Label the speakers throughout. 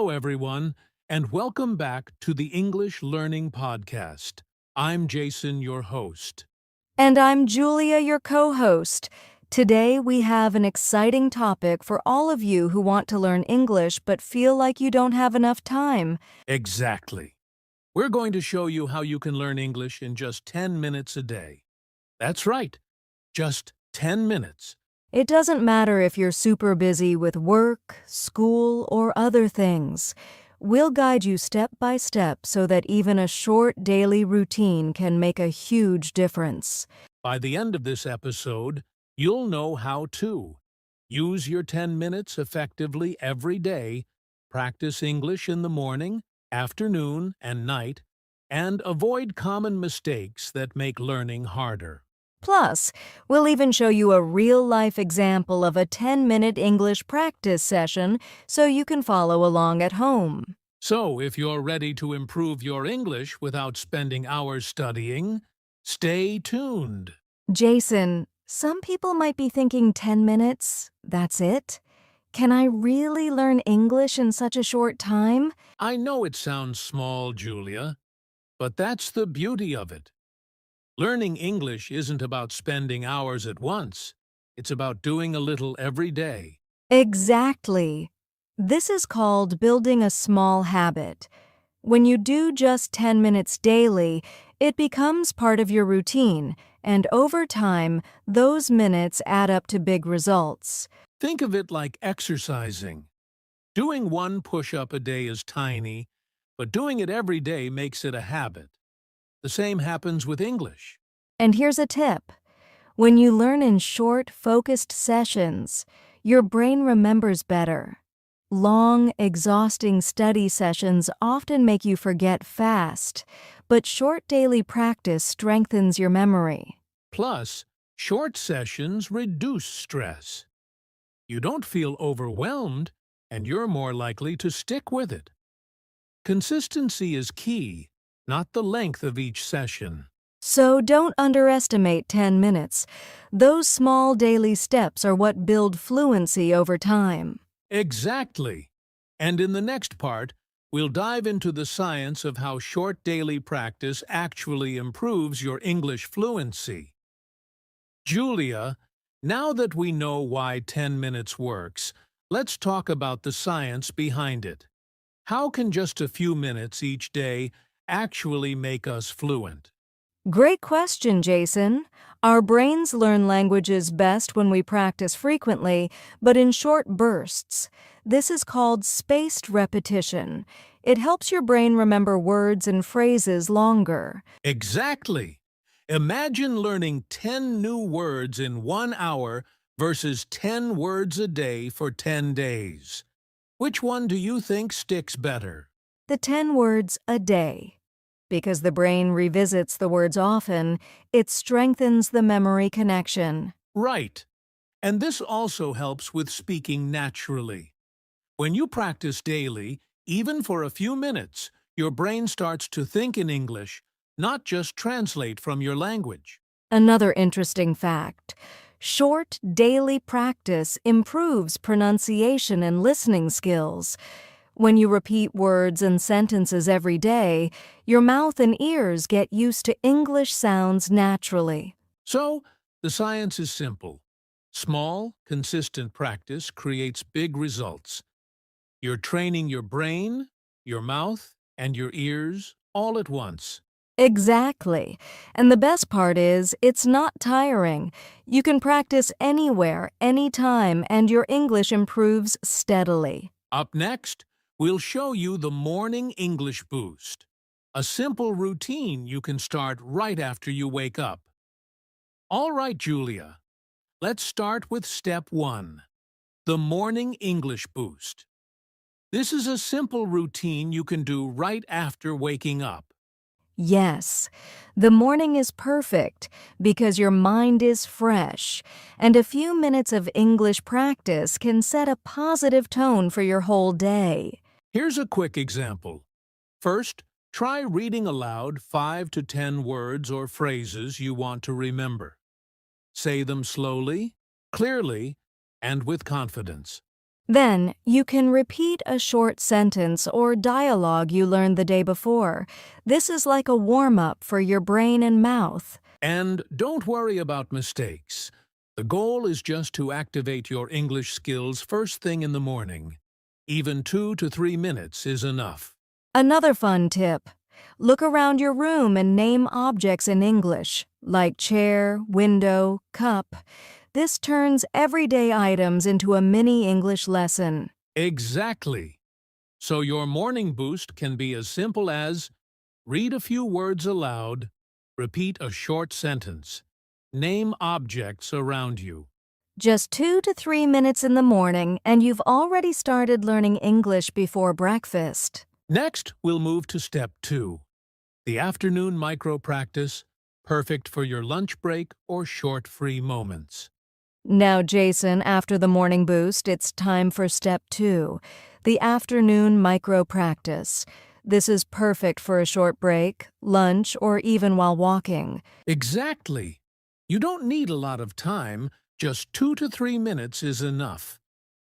Speaker 1: Hello, everyone, and welcome back to the English Learning Podcast. I'm Jason, your host.
Speaker 2: And I'm Julia, your co-host. Today we have an exciting topic for all of you who want to learn English but feel like you don't have enough time.
Speaker 1: Exactly. We're going to show you how you can learn English in just 10 minutes a day. That's right, just 10 minutes.
Speaker 2: It doesn't matter if you're super busy with work, school, or other things. We'll guide you step by step so that even a short daily routine can make a huge difference.
Speaker 1: By the end of this episode, you'll know how to use your 10 minutes effectively every day, practice English in the morning, afternoon, and night, and avoid common mistakes that make learning harder.
Speaker 2: Plus, we'll even show you a real-life example of a 10-minute English practice session so you can follow along at home.
Speaker 1: So, if you're ready to improve your English without spending hours studying, stay tuned.
Speaker 2: Jason, some people might be thinking 10 minutes, that's it? Can I really learn English in such a short time?
Speaker 1: I know it sounds small, Julia, but that's the beauty of it. Learning English isn't about spending hours at once. It's about doing a little every day.
Speaker 2: Exactly. This is called building a small habit. When you do just 10 minutes daily, it becomes part of your routine, and over time, those minutes add up to big results.
Speaker 1: Think of it like exercising. Doing one push-up a day is tiny, but doing it every day makes it a habit. The same happens with English.
Speaker 2: And here's a tip. When you learn in short, focused sessions, your brain remembers better. Long, exhausting study sessions often make you forget fast, but short daily practice strengthens your memory.
Speaker 1: Plus, short sessions reduce stress. You don't feel overwhelmed, and you're more likely to stick with it. Consistency is key, not the length of each session.
Speaker 2: So don't underestimate 10 minutes. Those small daily steps are what build fluency over time.
Speaker 1: Exactly. And in the next part, we'll dive into the science of how short daily practice actually improves your English fluency. Julia, now that we know why 10 minutes works, let's talk about the science behind it. How can just a few minutes each day actually make us fluent?
Speaker 2: Great question, Jason. Our brains learn languages best when we practice frequently, but in short bursts. This is called spaced repetition. It helps your brain remember words and phrases longer.
Speaker 1: Exactly. Imagine learning 10 new words in 1 hour versus 10 words a day for 10 days. Which one do you think sticks better?
Speaker 2: The 10 words a day. Because the brain revisits the words often, it strengthens the memory connection.
Speaker 1: Right. And this also helps with speaking naturally. When you practice daily, even for a few minutes, your brain starts to think in English, not just translate from your language.
Speaker 2: Another interesting fact. Short daily practice improves pronunciation and listening skills. When you repeat words and sentences every day, your mouth and ears get used to English sounds naturally.
Speaker 1: So, the science is simple. Small, consistent practice creates big results. You're training your brain, your mouth, and your ears all at once.
Speaker 2: Exactly. And the best part is, it's not tiring. You can practice anywhere, anytime, and your English improves steadily.
Speaker 1: Up next, we'll show you the Morning English Boost, a simple routine you can start right after you wake up. All right, Julia, let's start with step 1, the Morning English Boost. This is a simple routine you can do right after waking up.
Speaker 2: Yes, the morning is perfect because your mind is fresh, and a few minutes of English practice can set a positive tone for your whole day.
Speaker 1: Here's a quick example. First, try reading aloud 5 to 10 words or phrases you want to remember. Say them slowly, clearly, and with confidence.
Speaker 2: Then, you can repeat a short sentence or dialogue you learned the day before. This is like a warm-up for your brain and mouth.
Speaker 1: And don't worry about mistakes. The goal is just to activate your English skills first thing in the morning. Even 2 to 3 minutes is enough.
Speaker 2: Another fun tip. Look around your room and name objects in English, like chair, window, cup. This turns everyday items into a mini English lesson.
Speaker 1: Exactly. So your morning boost can be as simple as read a few words aloud, repeat a short sentence, name objects around you.
Speaker 2: Just 2 to 3 minutes in the morning, and you've already started learning English before breakfast.
Speaker 1: Next, we'll move to step 2, the afternoon micro practice, perfect for your lunch break or short free moments.
Speaker 2: Now, Jason, after the morning boost, it's time for step 2, the afternoon micro practice. This is perfect for a short break, lunch, or even while walking.
Speaker 1: Exactly. You don't need a lot of time, just 2 to 3 minutes is enough.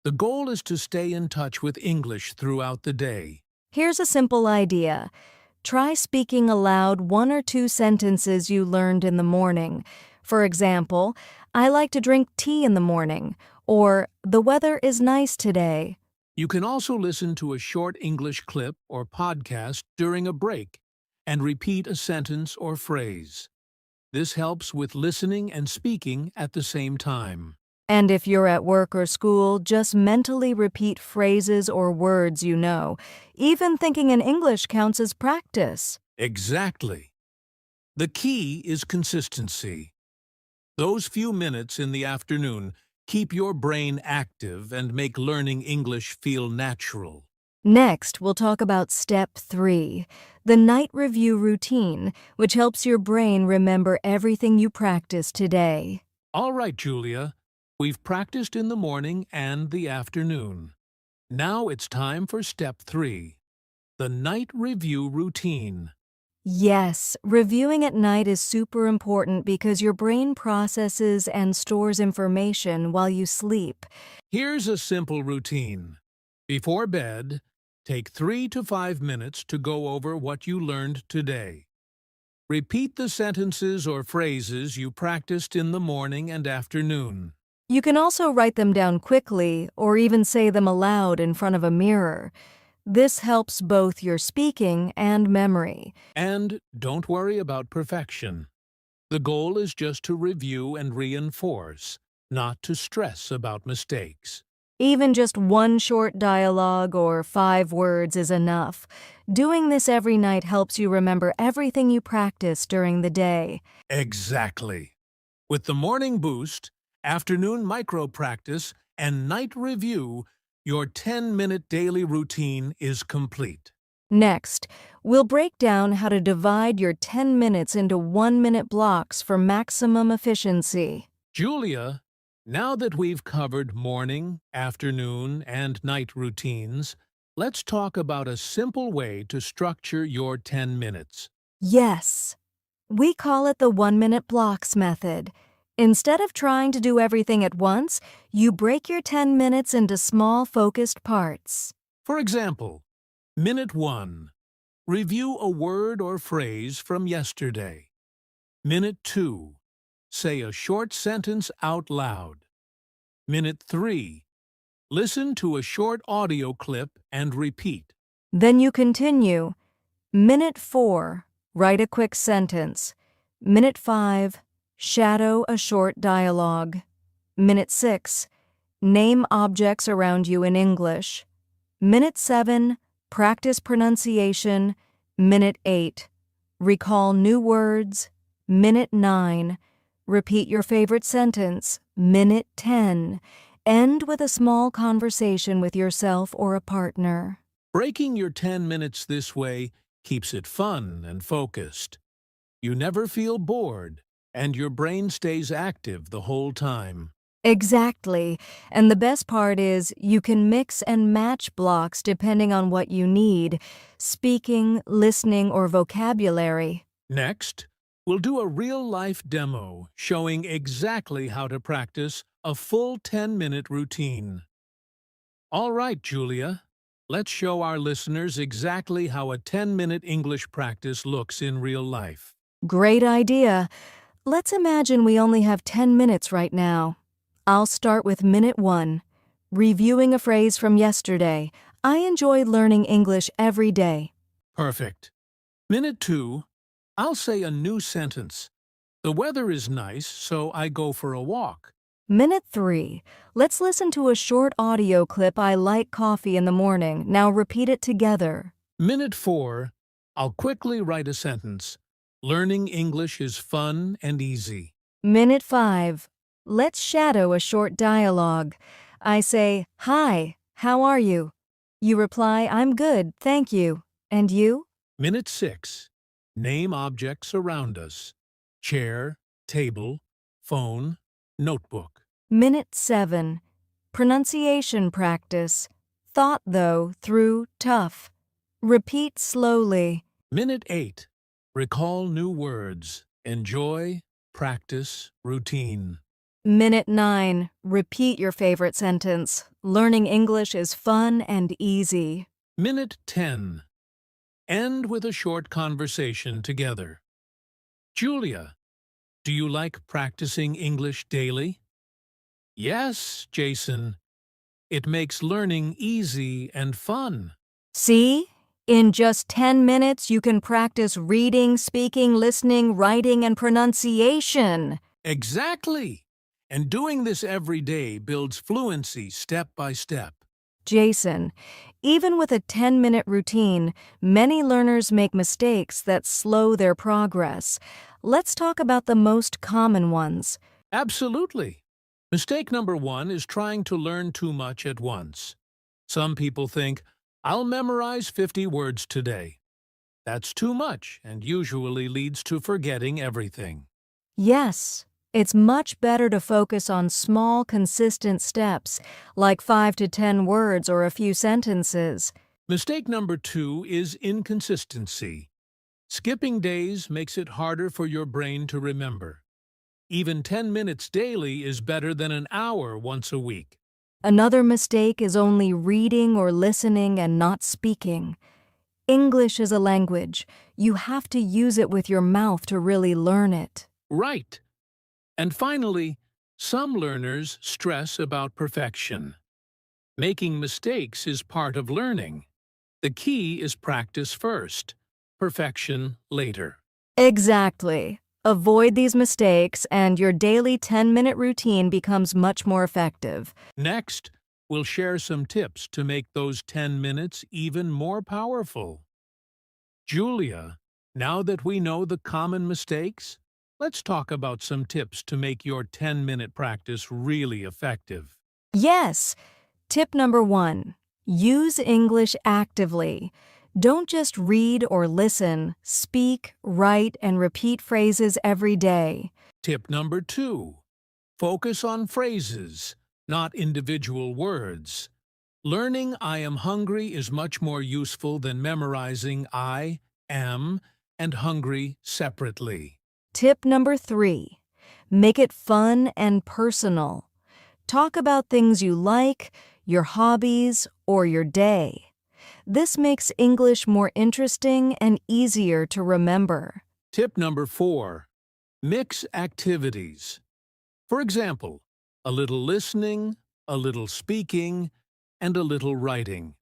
Speaker 1: The goal is to stay in touch with English throughout the day.
Speaker 2: Here's a simple idea. Try speaking aloud 1 or 2 sentences you learned in the morning. For example, I like to drink tea in the morning, or the weather is nice today.
Speaker 1: You can also listen to a short English clip or podcast during a break and repeat a sentence or phrase. This helps with listening and speaking at the same time.
Speaker 2: And if you're at work or school, just mentally repeat phrases or words you know. Even thinking in English counts as practice.
Speaker 1: Exactly. The key is consistency. Those few minutes in the afternoon keep your brain active and make learning English feel natural.
Speaker 2: Next, we'll talk about step 3, the night review routine, which helps your brain remember everything you practiced today.
Speaker 1: All right, Julia. We've practiced in the morning and the afternoon. Now it's time for step 3, the night review routine.
Speaker 2: Yes, reviewing at night is super important because your brain processes and stores information while you sleep.
Speaker 1: Here's a simple routine. Before bed, take 3 to 5 minutes to go over what you learned today. Repeat the sentences or phrases you practiced in the morning and afternoon.
Speaker 2: You can also write them down quickly or even say them aloud in front of a mirror. This helps both your speaking and memory.
Speaker 1: And don't worry about perfection. The goal is just to review and reinforce, not to stress about mistakes.
Speaker 2: Even just 1 short dialogue or 5 words is enough. Doing this every night helps you remember everything you practiced during the day.
Speaker 1: Exactly. With the morning boost, afternoon micro practice, and night review, your 10-minute daily routine is complete.
Speaker 2: Next, we'll break down how to divide your 10 minutes into 1-minute blocks for maximum efficiency.
Speaker 1: Julia, now that we've covered morning, afternoon, and night routines, let's talk about a simple way to structure your 10 minutes.
Speaker 2: Yes, we call it the 1-minute blocks method. Instead of trying to do everything at once, you break your 10 minutes into small, focused parts.
Speaker 1: For example, Minute 1. Review a word or phrase from yesterday. Minute 2. Say a short sentence out loud. Minute 3. Listen to a short audio clip and repeat.
Speaker 2: Then you continue. Minute 4, write a quick sentence. Minute 5, shadow a short dialogue. Minute 6, name objects around you in English. Minute 7, practice pronunciation. Minute 8, recall new words. Minute 9, repeat your favorite sentence. Minute 10, end with a small conversation with yourself or a partner.
Speaker 1: Breaking your 10 minutes this way keeps it fun and focused. You never feel bored, and your brain stays active the whole time.
Speaker 2: Exactly. And the best part is you can mix and match blocks depending on what you need, speaking, listening, or vocabulary.
Speaker 1: Next, we'll do a real-life demo showing exactly how to practice a full 10-minute routine. All right, Julia. Let's show our listeners exactly how a 10-minute English practice looks in real life.
Speaker 2: Great idea. Let's imagine we only have 10 minutes right now. I'll start with minute 1. Reviewing a phrase from yesterday. I enjoy learning English every day.
Speaker 1: Perfect. Minute 2. I'll say a new sentence. The weather is nice, so I go for a walk.
Speaker 2: Minute 3. Let's listen to a short audio clip. I like coffee in the morning. Now repeat it together.
Speaker 1: Minute 4. I'll quickly write a sentence. Learning English is fun and easy.
Speaker 2: Minute 5. Let's shadow a short dialogue. I say, "Hi, how are you?" You reply, "I'm good, thank you." And you?
Speaker 1: Minute 6. Name objects around us. Chair, table, phone, notebook.
Speaker 2: Minute 7. Pronunciation practice. Thought, though, through, tough. Repeat slowly.
Speaker 1: Minute 8. Recall new words. Enjoy, practice, routine.
Speaker 2: Minute 9. Repeat your favorite sentence. Learning English is fun and easy.
Speaker 1: Minute 10. End with a short conversation together. Julia, do you like practicing English daily? Yes, Jason. It makes learning easy and fun.
Speaker 2: See? In just 10 minutes, you can practice reading, speaking, listening, writing, and pronunciation.
Speaker 1: Exactly. And doing this every day builds fluency step by step.
Speaker 2: Jason, even with a 10-minute routine, many learners make mistakes that slow their progress. Let's talk about the most common ones.
Speaker 1: Absolutely. Mistake number 1 is trying to learn too much at once. Some people think, I'll memorize 50 words today. That's too much and usually leads to forgetting everything.
Speaker 2: Yes, it's much better to focus on small, consistent steps, like 5 to 10 words or a few sentences.
Speaker 1: Mistake number 2 is inconsistency. Skipping days makes it harder for your brain to remember. Even 10 minutes daily is better than an hour once a week.
Speaker 2: Another mistake is only reading or listening and not speaking. English is a language. You have to use it with your mouth to really learn it.
Speaker 1: Right. And finally, some learners stress about perfection. Making mistakes is part of learning. The key is practice first, perfection later.
Speaker 2: Exactly. Avoid these mistakes and your daily 10-minute routine becomes much more effective.
Speaker 1: Next, we'll share some tips to make those 10 minutes even more powerful. Julia, now that we know the common mistakes, let's talk about some tips to make your 10-minute practice really effective.
Speaker 2: Yes. Tip number 1. Use English actively. Don't just read or listen. Speak, write, and repeat phrases every day.
Speaker 1: Tip number 2. Focus on phrases, not individual words. Learning I am hungry is much more useful than memorizing I, am, and hungry separately.
Speaker 2: Tip number 3. Make it fun and personal. Talk about things you like, your hobbies, or your day. This makes English more interesting and easier to remember.
Speaker 1: Tip number 4. Mix activities. For example, a little listening, a little speaking, and a little writing.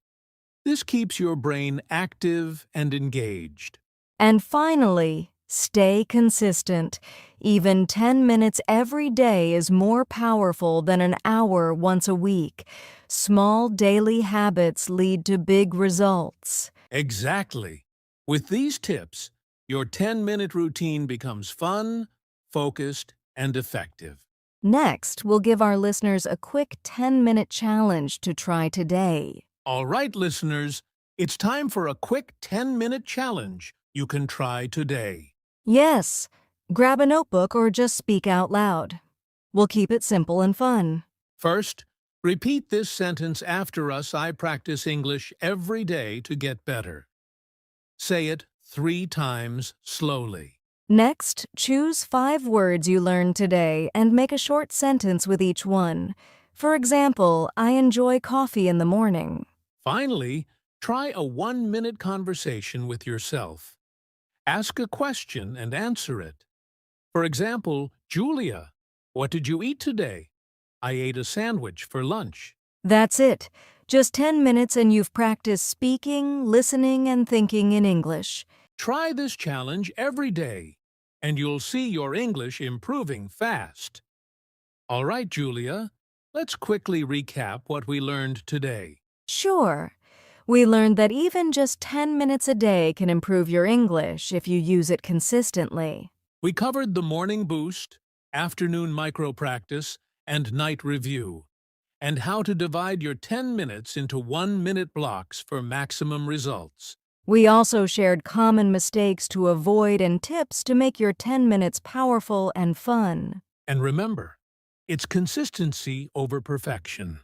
Speaker 1: This keeps your brain active and engaged.
Speaker 2: And finally, stay consistent. Even 10 minutes every day is more powerful than an hour once a week. Small daily habits lead to big results.
Speaker 1: Exactly. With these tips, your 10-minute routine becomes fun, focused, and effective.
Speaker 2: Next, we'll give our listeners a quick 10-minute challenge to try today.
Speaker 1: All right, listeners, it's time for a quick 10-minute challenge you can try today.
Speaker 2: Yes, grab a notebook or just speak out loud. We'll keep it simple and fun.
Speaker 1: First, repeat this sentence after us. I practice English every day to get better. Say it 3 times slowly.
Speaker 2: Next, choose 5 words you learned today and make a short sentence with each one. For example, I enjoy coffee in the morning.
Speaker 1: Finally, try a 1-minute conversation with yourself. Ask a question and answer it. For example, Julia, what did you eat today? I ate a sandwich for lunch.
Speaker 2: That's it. Just 10 minutes and you've practiced speaking, listening, and thinking in English.
Speaker 1: Try this challenge every day, and you'll see your English improving fast. All right, Julia, let's quickly recap what we learned today.
Speaker 2: Sure. We learned that even just 10 minutes a day can improve your English if you use it consistently.
Speaker 1: We covered the morning boost, afternoon micro-practice, and night review, and how to divide your 10 minutes into 1-minute blocks for maximum results.
Speaker 2: We also shared common mistakes to avoid and tips to make your 10 minutes powerful and fun.
Speaker 1: And remember, it's consistency over perfection.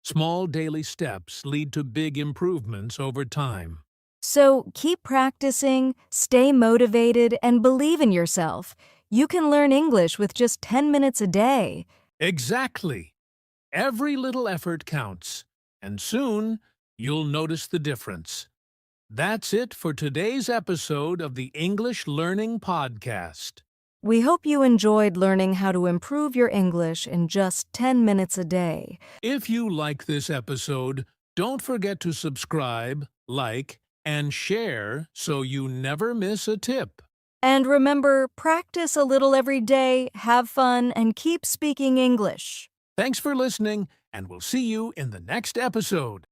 Speaker 1: Small daily steps lead to big improvements over time.
Speaker 2: So keep practicing, stay motivated, and believe in yourself. You can learn English with just 10 minutes a day.
Speaker 1: Exactly. Every little effort counts, and soon you'll notice the difference. That's it for today's episode of the English Learning Podcast.
Speaker 2: We hope you enjoyed learning how to improve your English in just 10 minutes a day.
Speaker 1: If you like this episode, don't forget to subscribe, like, and share so you never miss a tip.
Speaker 2: And remember, practice a little every day, have fun, and keep speaking English.
Speaker 1: Thanks for listening, and we'll see you in the next episode.